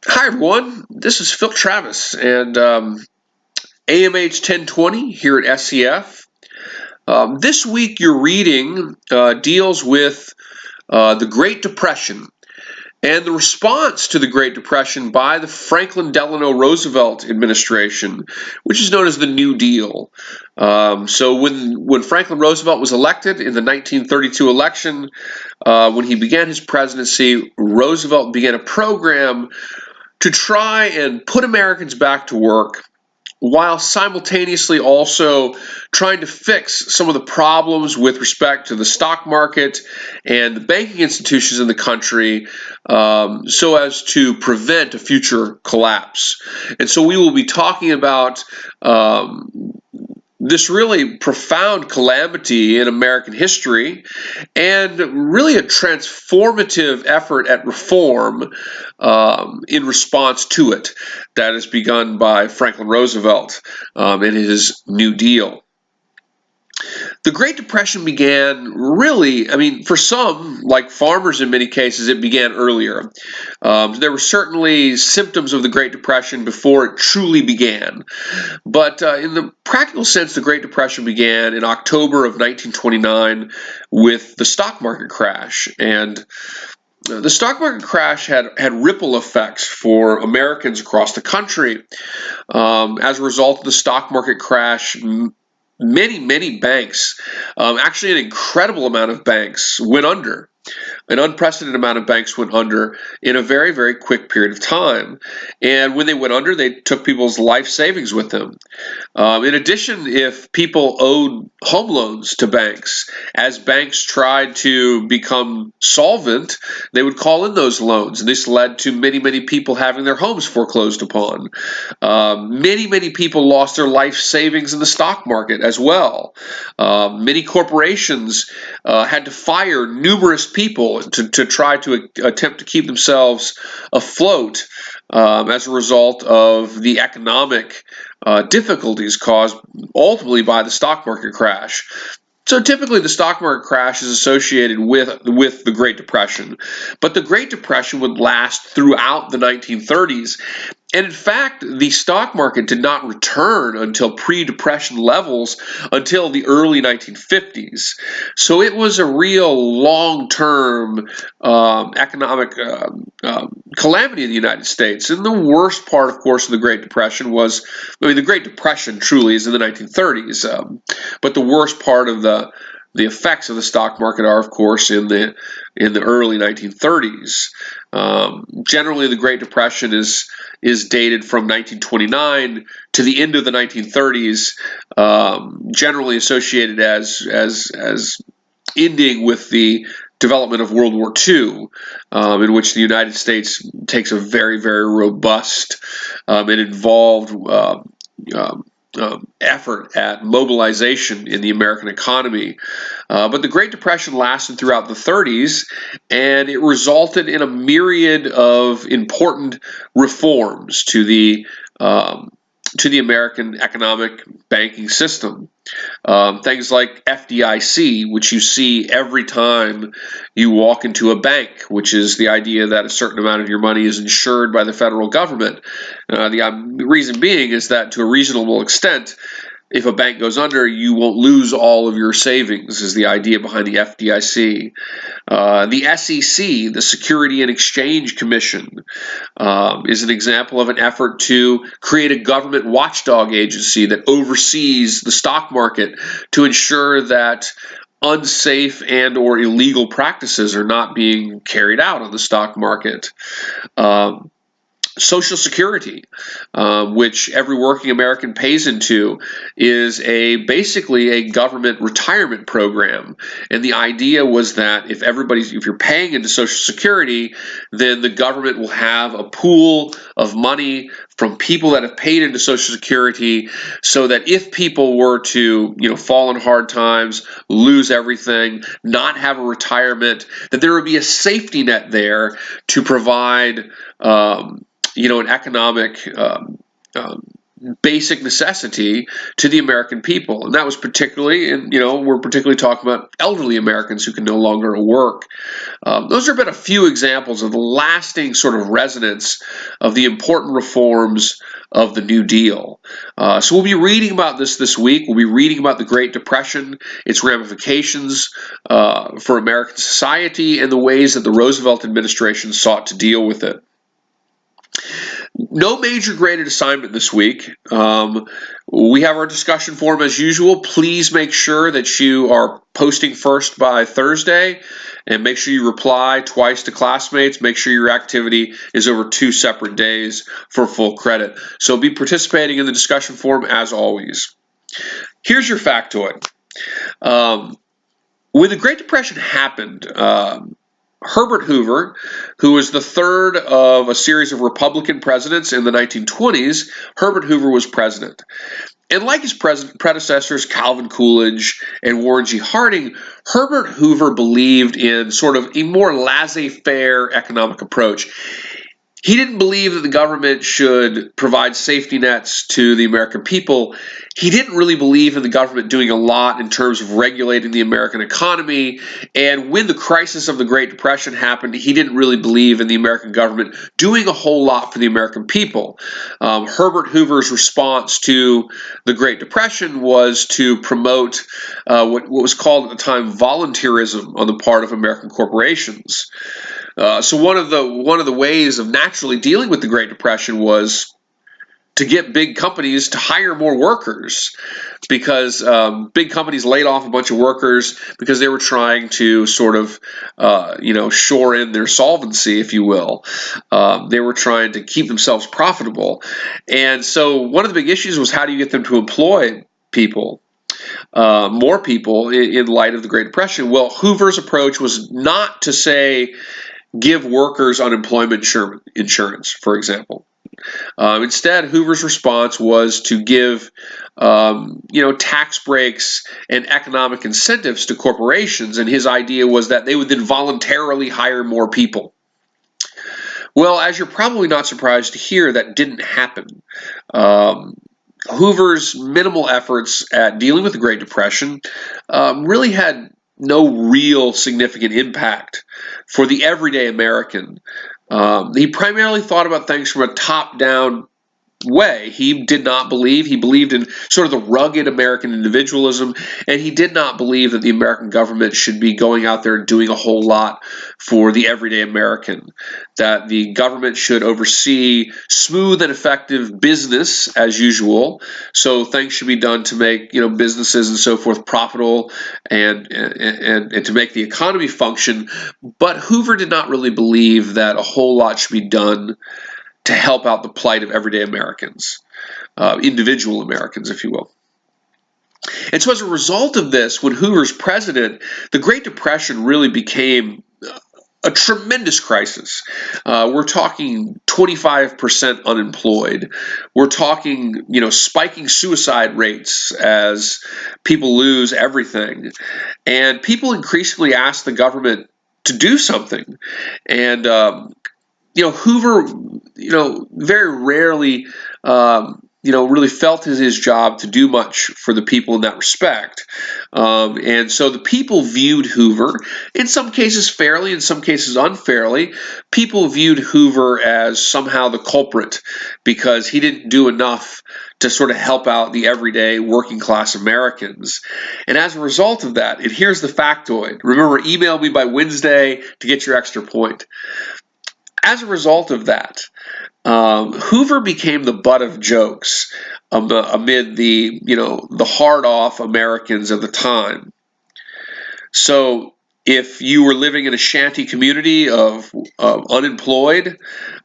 Hi, everyone. This is Phil Travis and AMH 1020 here at SCF. This week, your reading deals with the Great Depression and the response to the Great Depression by the Franklin Delano Roosevelt administration, which is known as the New Deal. So when Franklin Roosevelt was elected in the 1932 election, when he began his presidency, Roosevelt began a program to try and put Americans back to work while simultaneously also trying to fix some of the problems with respect to the stock market and the banking institutions in the country, so as to prevent a future collapse. And so we will be talking about this really profound calamity in American history and really a transformative effort at reform in response to it that is begun by Franklin Roosevelt in his New Deal. The Great Depression began for some, like farmers in many cases, it began earlier. There were certainly symptoms of the Great Depression before it truly began. But in the practical sense, the Great Depression began in October of 1929 with the stock market crash. And the stock market crash had ripple effects for Americans across the country. As a result of the stock market crash, many banks, actually an incredible amount of banks went under. An unprecedented amount of banks went under in a very, very quick period of time. And when they went under, they took people's life savings with them. In addition, if people owed home loans to banks, as banks tried to become solvent, they would call in those loans. And this led to many people having their homes foreclosed upon. Many people lost their life savings in the stock market as well. Many corporations had to fire numerous people to try to attempt to keep themselves afloat as a result of the economic difficulties caused ultimately by the stock market crash. So typically the stock market crash is associated with the Great Depression, but the Great Depression would last throughout the 1930s. And in fact, the stock market did not return until pre-depression levels until the early 1950s. So it was a real long-term economic calamity in the United States. And the worst part, of course, of the Great Depression was, the Great Depression truly is in the 1930s, but the worst part of the effects of the stock market are, of course, in the early 1930s. Generally, the Great Depression is dated from 1929 to the end of the 1930s, generally associated as ending with the development of World War II, in which the United States takes a very, very robust and involved effort at mobilization in the American economy. But the Great Depression lasted throughout the 30s, and it resulted in a myriad of important reforms to the American economic banking system. Things like FDIC, which you see every time you walk into a bank, which is the idea that a certain amount of your money is insured by the federal government. The reason being is that to a reasonable extent, if a bank goes under, you won't lose all of your savings, is the idea behind the FDIC. The SEC, the Security and Exchange Commission, is an example of an effort to create a government watchdog agency that oversees the stock market to ensure that unsafe and or illegal practices are not being carried out on the stock market. Social Security, which every working American pays into, is basically a government retirement program. And the idea was that if you're paying into Social Security, then the government will have a pool of money from people that have paid into Social Security, so that if people were to, fall in hard times, lose everything, not have a retirement, that there would be a safety net there to provide an economic basic necessity to the American people. And that was particularly, and we're particularly talking about elderly Americans who can no longer work. Those have been a few examples of the lasting sort of resonance of the important reforms of the New Deal. So we'll be reading about this week. We'll be reading about the Great Depression, its ramifications for American society, and the ways that the Roosevelt administration sought to deal with it. No major graded assignment this week. We have our discussion forum as usual. Please make sure that you are posting first by Thursday, and make sure you reply twice to classmates. Make sure your activity is over 2 separate days for full credit. So be participating in the discussion forum as always. Here's your factoid. When the Great Depression happened, Herbert Hoover, who was the third of a series of Republican presidents in the 1920s, Herbert Hoover was president. And like his predecessors, Calvin Coolidge and Warren G. Harding, Herbert Hoover believed in sort of a more laissez-faire economic approach. He didn't believe that the government should provide safety nets to the American people. He didn't really believe in the government doing a lot in terms of regulating the American economy. And when the crisis of the Great Depression happened, he didn't really believe in the American government doing a whole lot for the American people. Herbert Hoover's response to the Great Depression was to promote what was called at the time volunteerism on the part of American corporations. So one of the ways of naturally dealing with the Great Depression was to get big companies to hire more workers, because big companies laid off a bunch of workers because they were trying to sort of shore in their solvency, if you will. They were trying to keep themselves profitable, and so one of the big issues was, how do you get them to employ people? More people in light of the Great Depression. Well, Hoover's approach was not to say, give workers unemployment insurance, for example. Instead, Hoover's response was to give, tax breaks and economic incentives to corporations, and his idea was that they would then voluntarily hire more people. Well, as you're probably not surprised to hear, that didn't happen. Hoover's minimal efforts at dealing with the Great Depression really had no real significant impact for the everyday American. He primarily thought about things from a top-down way. He believed in sort of the rugged American individualism, and he did not believe that the American government should be going out there and doing a whole lot for the everyday American, that the government should oversee smooth and effective business as usual. So things should be done to make businesses and so forth profitable and to make the economy function. But Hoover did not really believe that a whole lot should be done to help out the plight of everyday Americans, individual Americans, if you will. And so as a result of this, when Hoover's president, the Great Depression really became a tremendous crisis. We're talking 25% unemployed. We're talking, spiking suicide rates as people lose everything. And people increasingly ask the government to do something. And, Hoover, very rarely, really felt it his job to do much for the people in that respect. And so the people viewed Hoover, in some cases fairly, in some cases unfairly. People viewed Hoover as somehow the culprit because he didn't do enough to sort of help out the everyday working class Americans. And as a result of that, and here's the factoid. Remember, email me by Wednesday to get your extra point. As a result of that, Hoover became the butt of jokes amid the hard-off Americans of the time. So if you were living in a shanty community of unemployed,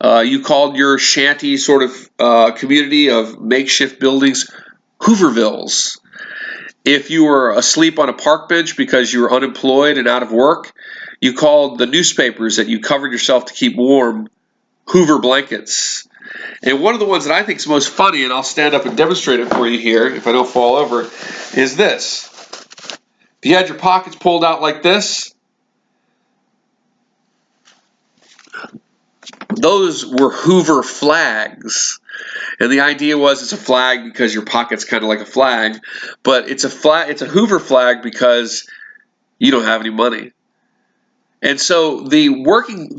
you called your shanty sort of community of makeshift buildings Hoovervilles. If you were asleep on a park bench because you were unemployed and out of work, you called the newspapers that you covered yourself to keep warm Hoover blankets. And one of the ones that I think is most funny, and I'll stand up and demonstrate it for you here if I don't fall over, is this. If you had your pockets pulled out like this, those were Hoover flags. And the idea was it's a flag because your pocket's kind of like a flag, but it's a Hoover flag because you don't have any money. And so the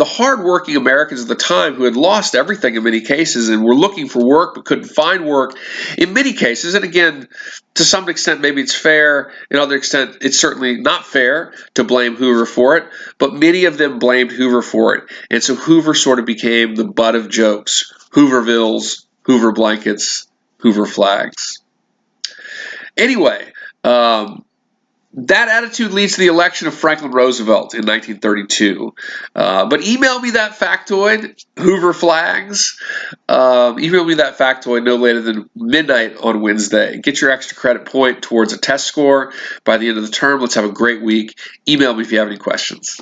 hard-working Americans at the time who had lost everything in many cases and were looking for work but couldn't find work in many cases, and again, to some extent maybe it's fair, in other extent it's certainly not fair to blame Hoover for it, but many of them blamed Hoover for it. And so Hoover sort of became the butt of jokes. Hoovervilles, Hoover blankets, Hoover flags. Anyway, that attitude leads to the election of Franklin Roosevelt in 1932. But email me that factoid, Hoover flags. Email me that factoid no later than midnight on Wednesday. Get your extra credit point towards a test score by the end of the term. Let's have a great week. Email me if you have any questions.